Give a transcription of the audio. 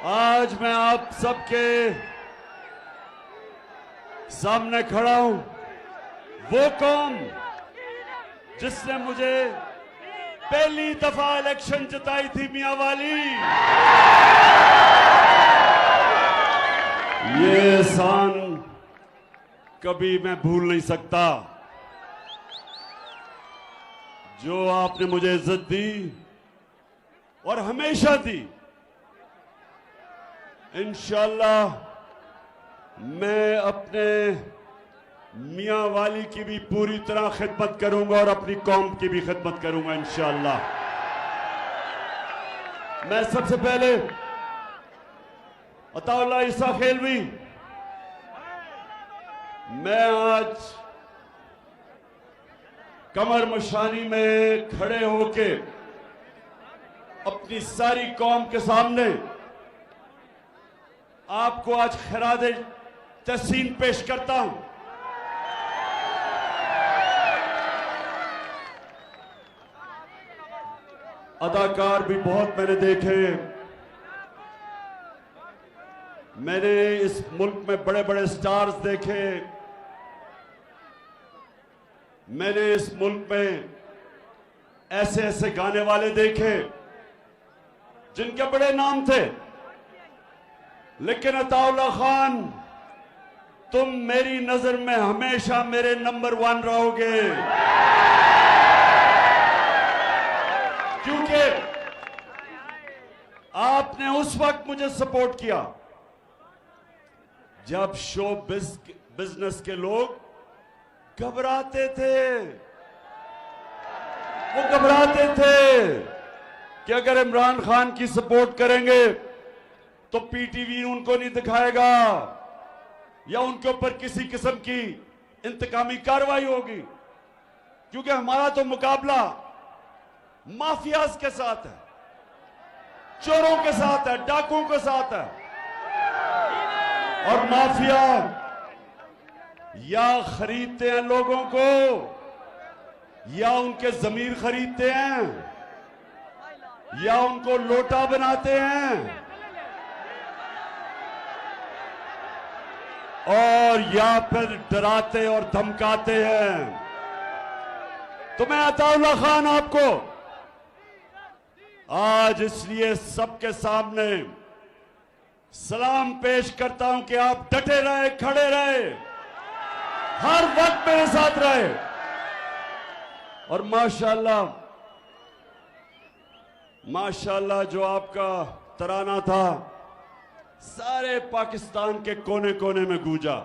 आज मैं आप सबके सामने खड़ा हूं, वो कौम जिसने मुझे पहली दफा इलेक्शन जिताई थी, मियां वाली। ये एहसान कभी मैं भूल नहीं सकता। जो आपने मुझे इज्जत दी और हमेशा दी, इंशाअल्लाह मैं अपने मियां वाली की भी पूरी तरह खिदमत करूंगा और अपनी कौम की भी खिदमत करूंगा इंशाअल्लाह। मैं सबसे पहले अताउल्लाह ईसा खेलवी, मैं आज कमर मशानी में खड़े होके अपनी सारी कौम के सामने आपको आज खिरादे तहसीन पेश करता हूं। अदाकार भी बहुत मैंने देखे, मैंने इस मुल्क में बड़े बड़े स्टार्स देखे, मैंने इस मुल्क में ऐसे ऐसे गाने वाले देखे जिनके बड़े नाम थे, लेकिन अताउल्लाह खान, तुम मेरी नजर में हमेशा मेरे नंबर 1 रहोगे, क्योंकि आपने उस वक्त मुझे सपोर्ट किया जब शो बिजनेस के लोग घबराते थे। वो घबराते थे कि अगर इमरान खान की सपोर्ट करेंगे तो पीटीवी उनको नहीं दिखाएगा या उनके ऊपर किसी किस्म की इंतकामी कार्रवाई होगी, क्योंकि हमारा तो मुकाबला माफियाज के साथ है, चोरों के साथ है, डाकुओं के साथ है। और माफिया या खरीदते हैं लोगों को या उनके जमीर खरीदते हैं या उनको लोटा बनाते हैं और या फिर डराते और धमकाते हैं। तो मैं अताउल्लाह खान आपको आज इसलिए सबके सामने सलाम पेश करता हूं कि आप डटे रहे, खड़े रहे, हर वक्त मेरे साथ रहे। और माशाअल्लाह माशाअल्लाह जो आपका तराना था सारे पाकिस्तान के कोने कोने में गूंजा।